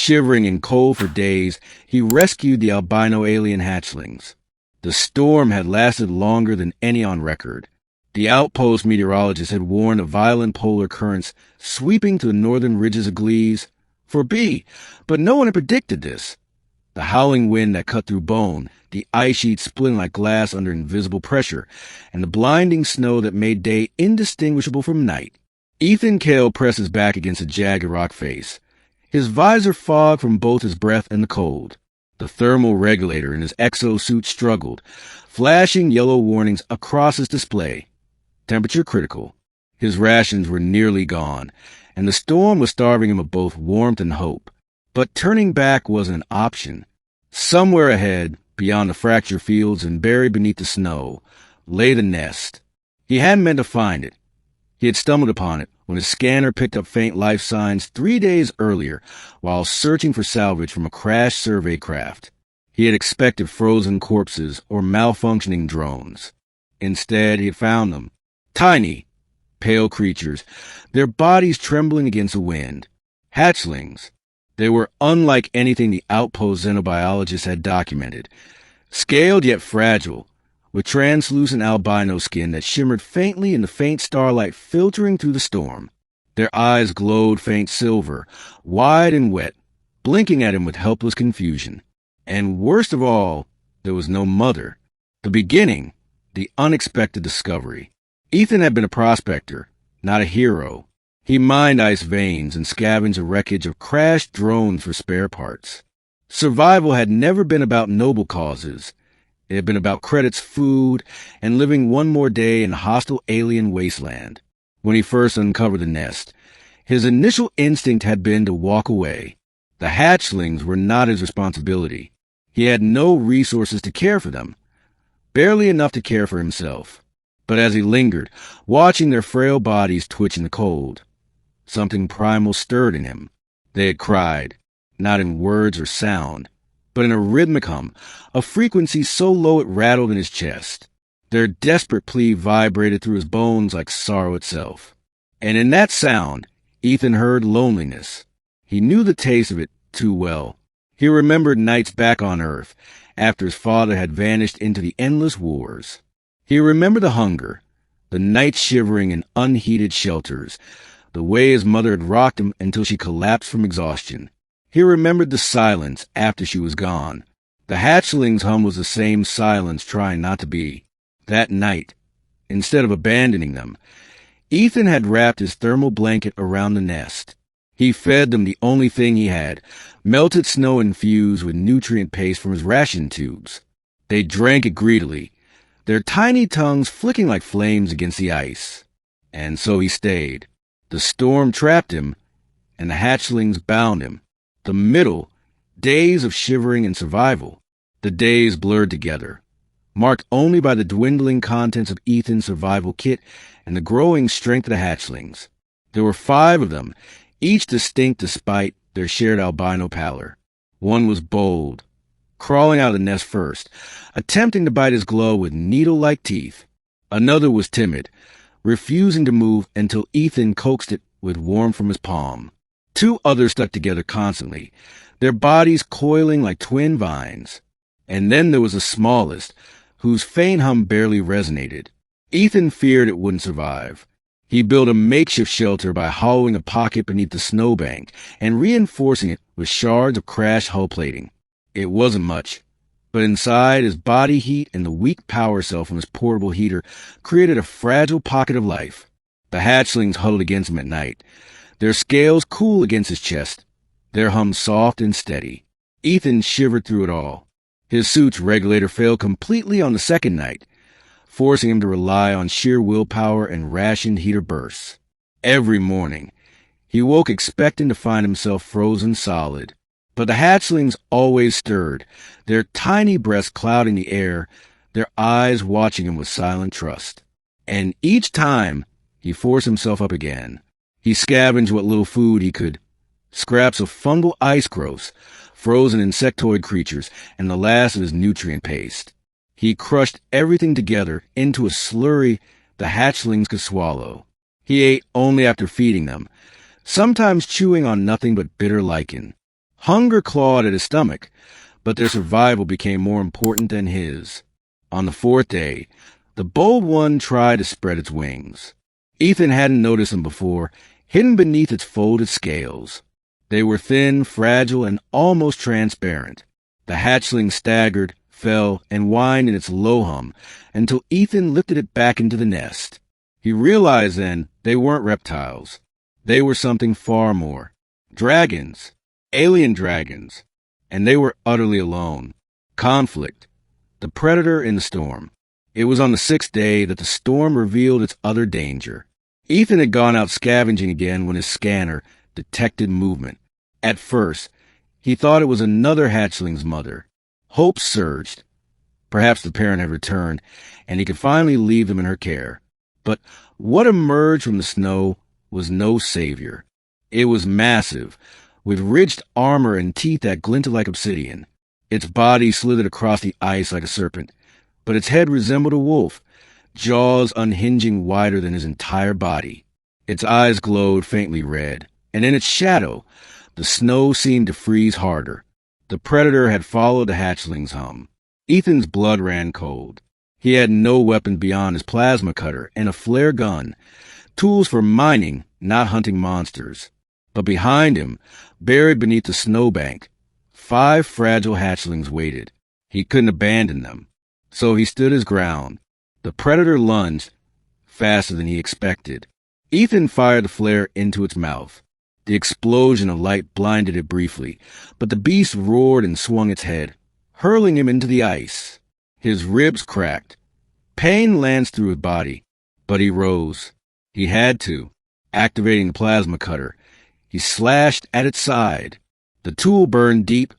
Shivering in cold for days, he rescued the albino alien hatchlings. The storm had lasted longer than any on record. The outpost meteorologist had warned of violent polar currents sweeping to the northern ridges of Gliese for B, but no one had predicted this. The howling wind that cut through bone, the ice sheet splitting like glass under invisible pressure, and the blinding snow that made day indistinguishable from night. Ethan Cale pressed his back against a jagged rock face. His visor fogged from both his breath and the cold. The thermal regulator in his exosuit struggled, flashing yellow warnings across his display. Temperature critical. His rations were nearly gone, and the storm was starving him of both warmth and hope. But turning back wasn't an option. Somewhere ahead, beyond the fractured fields and buried beneath the snow, lay the nest. He hadn't meant to find it. He had stumbled upon it when his scanner picked up faint life signs 3 days earlier while searching for salvage from a crashed survey craft. He had expected frozen corpses or malfunctioning drones. Instead, he had found them. Tiny, pale creatures, their bodies trembling against the wind. Hatchlings. They were unlike anything the outpost xenobiologists had documented. Scaled yet fragile, with translucent albino skin that shimmered faintly in the faint starlight filtering through the storm. Their eyes glowed faint silver, wide and wet, blinking at him with helpless confusion. And worst of all, there was no mother. The beginning, the unexpected discovery. Ethan had been a prospector, not a hero. He mined ice veins and scavenged the wreckage of crashed drones for spare parts. Survival had never been about noble causes. It had been about credits, food, and living one more day in a hostile alien wasteland. When he first uncovered the nest, his initial instinct had been to walk away. The hatchlings were not his responsibility. He had no resources to care for them, barely enough to care for himself. But as he lingered, watching their frail bodies twitch in the cold, something primal stirred in him. They had cried, not in words or sound, but in a rhythmic hum, a frequency so low it rattled in his chest. Their desperate plea vibrated through his bones like sorrow itself. And in that sound, Ethan heard loneliness. He knew the taste of it too well. He remembered nights back on Earth, after his father had vanished into the endless wars. He remembered the hunger, the nights shivering in unheated shelters, the way his mother had rocked him until she collapsed from exhaustion. He remembered the silence after she was gone. The hatchling's hum was the same silence trying not to be. That night, instead of abandoning them, Ethan had wrapped his thermal blanket around the nest. He fed them the only thing he had, melted snow infused with nutrient paste from his ration tubes. They drank it greedily, their tiny tongues flicking like flames against the ice. And so he stayed. The storm trapped him, and the hatchlings bound him. The middle, days of shivering and survival, the days blurred together, marked only by the dwindling contents of Ethan's survival kit and the growing strength of the hatchlings. There were 5 of them, each distinct despite their shared albino pallor. One was bold, crawling out of the nest first, attempting to bite his glove with needle-like teeth. Another was timid, refusing to move until Ethan coaxed it with warmth from his palm. 2 others stuck together constantly, their bodies coiling like twin vines. And then there was the smallest, whose faint hum barely resonated. Ethan feared it wouldn't survive. He built a makeshift shelter by hollowing a pocket beneath the snowbank and reinforcing it with shards of crashed hull plating. It wasn't much, but inside, his body heat and the weak power cell from his portable heater created a fragile pocket of life. The hatchlings huddled against him at night, their scales cool against his chest, their hum soft and steady. Ethan shivered through it all. His suit's regulator failed completely on the second night, forcing him to rely on sheer willpower and rationed heater bursts. Every morning, he woke expecting to find himself frozen solid. But the hatchlings always stirred, their tiny breasts clouding the air, their eyes watching him with silent trust. And each time, he forced himself up again. He scavenged what little food he could, scraps of fungal ice growths, frozen insectoid creatures, and the last of his nutrient paste. He crushed everything together into a slurry the hatchlings could swallow. He ate only after feeding them, sometimes chewing on nothing but bitter lichen. Hunger clawed at his stomach, but their survival became more important than his. On the fourth day, the bold one tried to spread its wings. Ethan hadn't noticed them before, hidden beneath its folded scales. They were thin, fragile, and almost transparent. The hatchling staggered, fell, and whined in its low hum until Ethan lifted it back into the nest. He realized then they weren't reptiles. They were something far more. Dragons. Alien dragons. And they were utterly alone. Conflict. The predator in the storm. It was on the sixth day that the storm revealed its other danger. Ethan had gone out scavenging again when his scanner detected movement. At first, he thought it was another hatchling's mother. Hope surged. Perhaps the parent had returned, and he could finally leave them in her care. But what emerged from the snow was no savior. It was massive, with ridged armor and teeth that glinted like obsidian. Its body slithered across the ice like a serpent, but its head resembled a wolf, jaws unhinging wider than his entire body. Its eyes glowed faintly red, and in its shadow, the snow seemed to freeze harder. The predator had followed the hatchling's hum. Ethan's blood ran cold. He had no weapon beyond his plasma cutter and a flare gun, tools for mining, not hunting monsters. But behind him, buried beneath the snowbank, 5 fragile hatchlings waited. He couldn't abandon them. So he stood his ground. The predator lunged, faster than he expected. Ethan fired the flare into its mouth. The explosion of light blinded it briefly, but the beast roared and swung its head, hurling him into the ice. His ribs cracked. Pain lanced through his body, but he rose. He had to. Activating the plasma cutter, he slashed at its side. The tool burned deep,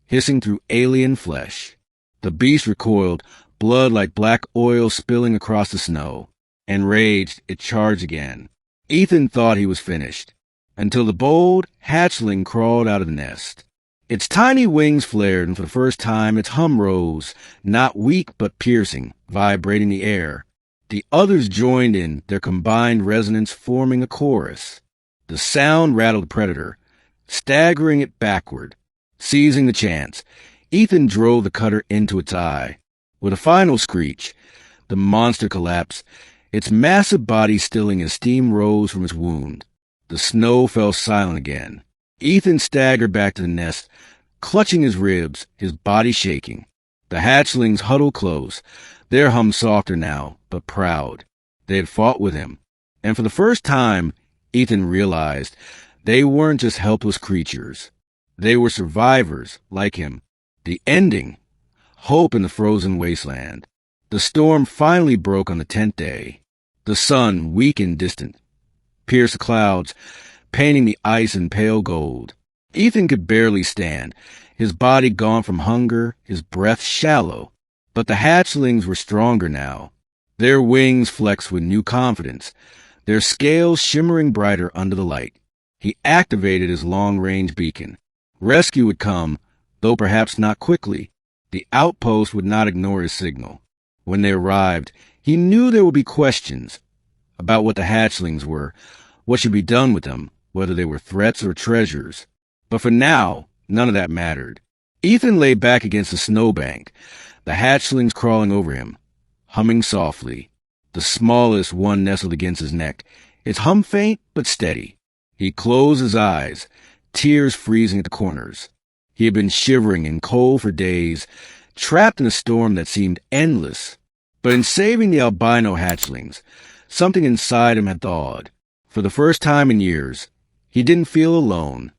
hissing through alien flesh. The beast recoiled, blood like black oil spilling across the snow. Enraged, it charged again. Ethan thought he was finished, until the bold hatchling crawled out of the nest. Its tiny wings flared, and for the first time its hum rose, not weak but piercing, vibrating the air. The others joined in, their combined resonance forming a chorus. The sound rattled the predator, staggering it backward. Seizing the chance, Ethan drove the cutter into its eye. With a final screech, the monster collapsed, its massive body stilling as steam rose from its wound. The snow fell silent again. Ethan staggered back to the nest, clutching his ribs, his body shaking. The hatchlings huddled close, their hum softer now, but proud. They had fought with him, and for the first time, Ethan realized they weren't just helpless creatures. They were survivors, like him. The ending. Hope in the frozen wasteland. The storm finally broke on the 10th day. The sun, weak and distant, pierced the clouds, painting the ice in pale gold. Ethan could barely stand, his body gone from hunger, his breath shallow. But the hatchlings were stronger now. Their wings flexed with new confidence, their scales shimmering brighter under the light. He activated his long-range beacon. Rescue would come, though perhaps not quickly. The outpost would not ignore his signal. When they arrived, he knew there would be questions about what the hatchlings were, what should be done with them, whether they were threats or treasures. But for now, none of that mattered. Ethan lay back against the snowbank, the hatchlings crawling over him, humming softly. The smallest one nestled against his neck, its hum faint but steady. He closed his eyes, tears freezing at the corners. He had been shivering in cold for days, trapped in a storm that seemed endless. But in saving the albino hatchlings, something inside him had thawed. For the first time in years, he didn't feel alone.